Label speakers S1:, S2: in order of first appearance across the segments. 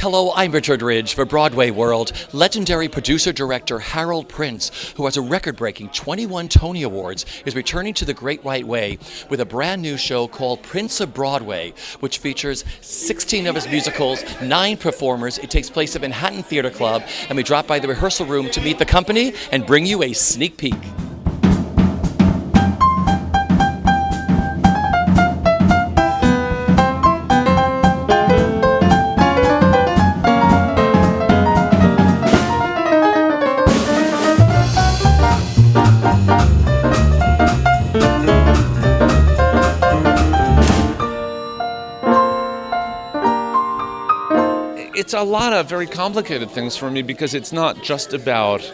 S1: Hello, I'm Richard Ridge for BroadwayWorld. Legendary producer-director Harold Prince, who has a record-breaking 21 Tony Awards, is returning to the Great White Way with a brand new show called Prince of Broadway, which features 16 of his musicals, 9 performers. It takes place at Manhattan Theatre Club, and we drop by the rehearsal room to meet the company and bring you a sneak peek.
S2: It's a lot of very complicated things for me because it's not just about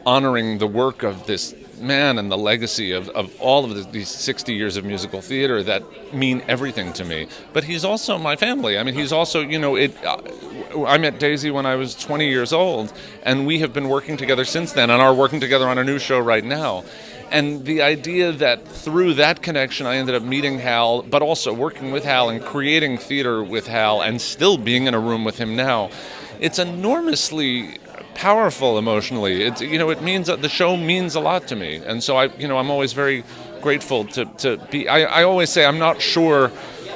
S2: honoring the work of this man and the legacy of all of these 60 years of musical theater that mean everything to me. But he's also my family. I mean, he's also, I met Daisy when I was 20 years old, and we have been working together since then and are working together on a new show right now. And the idea that through that connection I ended up meeting Hal, but also working with Hal and creating theater with Hal and still being in a room with him now, it's enormously powerful emotionally. It means that the show means a lot to me. And so I'm always very grateful to be, I always say I'm not sure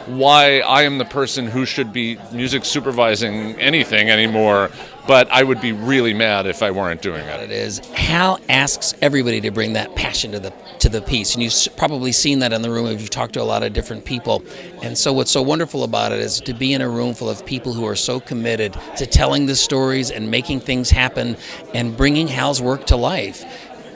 S2: why I am the person who should be music supervising anything anymore, but I would be really mad if I weren't doing it.
S3: It is. Hal asks everybody to bring that passion to the piece, and you've probably seen that in the room if you've talked to a lot of different people. And so what's so wonderful about it is to be in a room full of people who are so committed to telling the stories and making things happen and bringing Hal's work to life.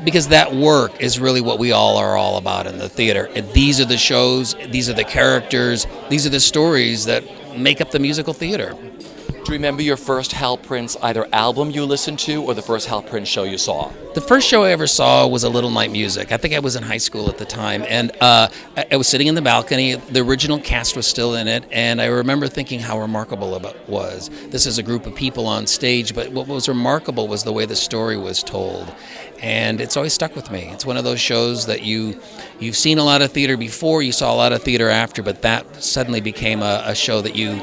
S3: Because that work is really what we all are all about in the theater. And these are the shows, these are the characters, these are the stories that make up the musical theater.
S1: Do you remember your first Hal Prince either album you listened to or the first Hal Prince show you saw?
S3: The first show I ever saw was A Little Night Music. I think I was in high school at the time, and I was sitting in the balcony. The original cast was still in it, and I remember thinking how remarkable it was. This is a group of people on stage, but what was remarkable was the way the story was told, and it's always stuck with me. It's one of those shows that you've seen a lot of theater before, you saw a lot of theater after, but that suddenly became a show that you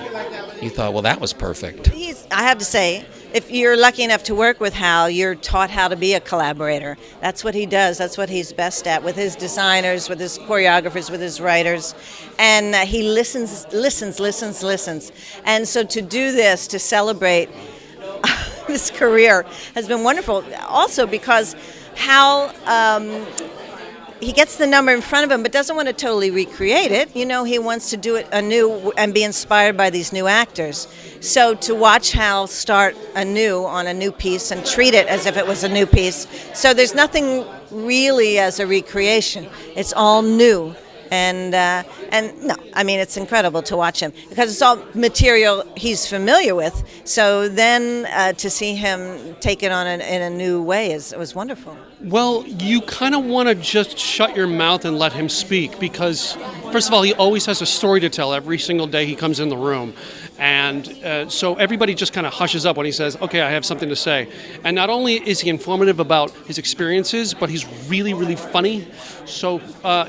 S3: thought, well, that was perfect.
S4: I have to say, if you're lucky enough to work with Hal, you're taught how to be a collaborator. That's what he does. That's what he's best at, with his designers, with his choreographers, with his writers. And he listens. And so to do this, to celebrate this career, has been wonderful. Also because Hal, he gets the number in front of him, but doesn't want to totally recreate it. He wants to do it anew and be inspired by these new actors. So to watch Hal start anew on a new piece and treat it as if it was a new piece. So there's nothing really as a recreation. It's all new. And no, I mean, it's incredible to watch him because it's all material he's familiar with. So then to see him take it on in a new way was wonderful.
S5: Well, you kind of want to just shut your mouth and let him speak because, first of all, he always has a story to tell every single day he comes in the room. And so everybody just kind of hushes up when he says, okay, I have something to say. And not only is he informative about his experiences, but he's really, really funny. So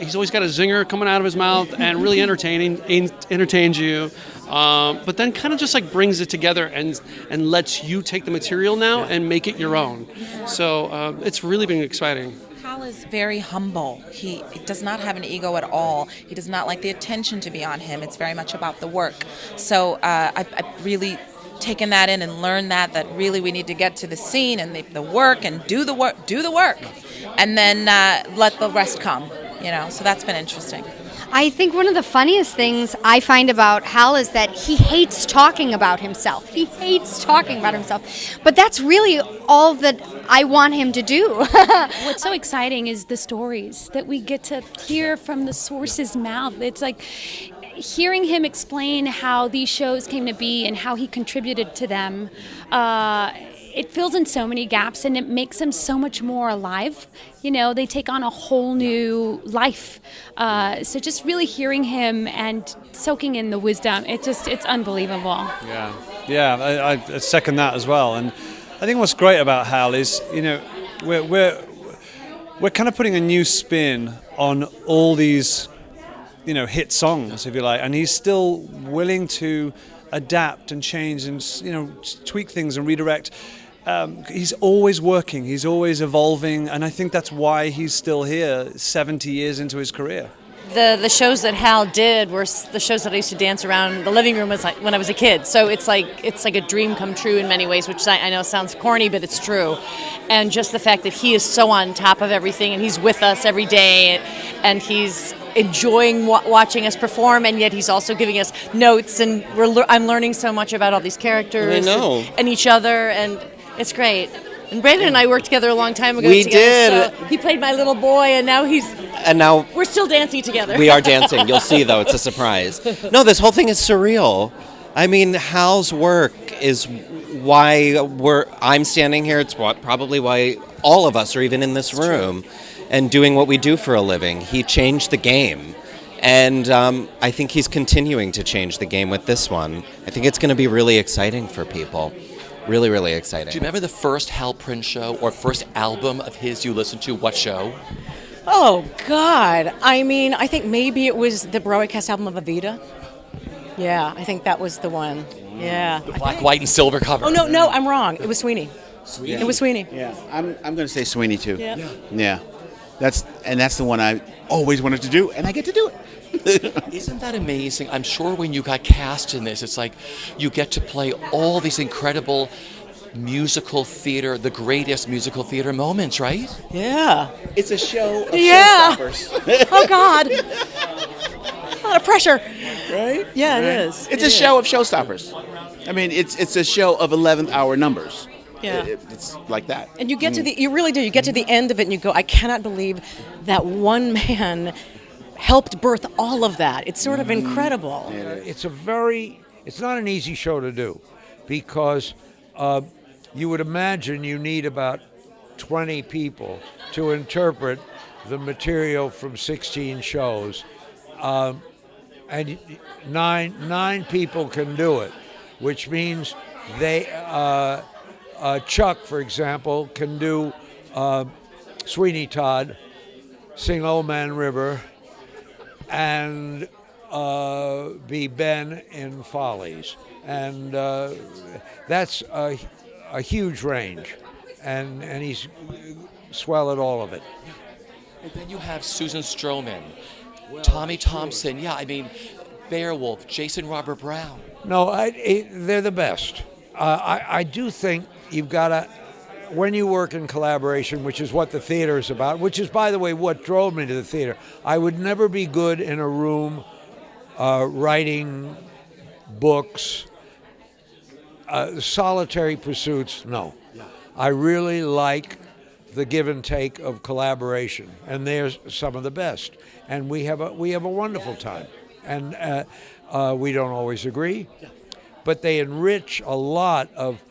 S5: he's always got a zinger coming out of his mouth and really entertains you. But then kind of just like brings it together and lets you take the material now and make it your own. So it's really been exciting.
S6: Hal is very humble. He does not have an ego at all. He does not like the attention to be on him. It's very much about the work. So I've really taken that in and learned that really we need to get to the scene and the work and do the work, and then let the rest come. So that's been interesting.
S7: I think one of the funniest things I find about Hal is that he hates talking about himself. But that's really all that I want him to do.
S8: What's so exciting is the stories that we get to hear from the source's mouth. It's like hearing him explain how these shows came to be and how he contributed to them. It fills in so many gaps and it makes them so much more alive. They take on a whole new life. So just really hearing him and soaking in the wisdom, it's unbelievable.
S9: Yeah, I second that as well. And I think what's great about Hal is, we're kind of putting a new spin on all these, hit songs, if you like, and he's still willing to adapt and change and tweak things and redirect. He's always working, he's always evolving, and I think that's why he's still here 70 years into his career.
S10: The shows that Hal did were the shows that I used to dance around the living room when I was a kid. So it's like a dream come true in many ways, which I know sounds corny, but it's true. And just the fact that he is so on top of everything, and he's with us every day, and he's enjoying watching us perform, and yet he's also giving us notes, and I'm learning so much about all these characters and each other, and it's great. And Brandon and I worked together a long time ago.
S11: We did.
S10: So he played my little boy, and now we're still dancing together.
S11: We are dancing. You'll see, though. It's a surprise. No, this whole thing is surreal. I mean, Hal's work is why I'm standing here. It's probably why all of us are even in this room and doing what we do for a living. He changed the game. And I think he's continuing to change the game with this one. I think it's going to be really exciting for people. Really, really exciting.
S1: Do you remember the first Hal Prince show or first album of his you listened to? What show?
S12: Oh, God. I mean, I think maybe it was the Broadway cast album of Evita. Yeah, I think that was the one. Yeah.
S1: The black, white, and silver cover.
S12: Oh, no, I'm wrong. It was Sweeney.
S13: Sweeney?
S12: It was Sweeney.
S13: Yeah, I'm going to say Sweeney, too.
S12: Yeah.
S13: That's the one I always wanted to do, and I get to do it.
S1: Isn't that amazing? I'm sure when you got cast in this, it's like you get to play all these incredible musical theater, the greatest musical theater moments, right?
S12: Yeah.
S13: It's a show of
S12: showstoppers. Oh, God. A lot of pressure.
S13: Right?
S12: Yeah, it is.
S13: It's a show of showstoppers. I mean, it's a show of 11th hour numbers.
S12: Yeah.
S13: It's like that.
S12: And you get you really do. You get to the end of it and you go, I cannot believe that one man helped birth all of that. It's sort of incredible.
S14: It's not an easy show to do because you would imagine you need about 20 people to interpret the material from 16 shows. And nine people can do it, which means Chuck, for example, can do Sweeney Todd, sing Old Man River, and be Ben in Follies. And that's a huge range, and he's swell at all of it.
S1: And then you have Susan Stroman, Tommy Thompson, Beowulf, Jason Robert Brown.
S14: No, they're the best. I do think you've got to, when you work in collaboration, which is what the theater is about, which is, by the way, what drove me to the theater. I would never be good in a room writing books, solitary pursuits, no. I really like the give and take of collaboration, and they're some of the best. And we have a wonderful time. And we don't always agree, but they enrich a lot of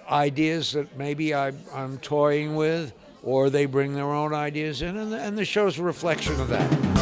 S14: ideas that maybe I'm toying with, or they bring their own ideas in, and the show's a reflection of that.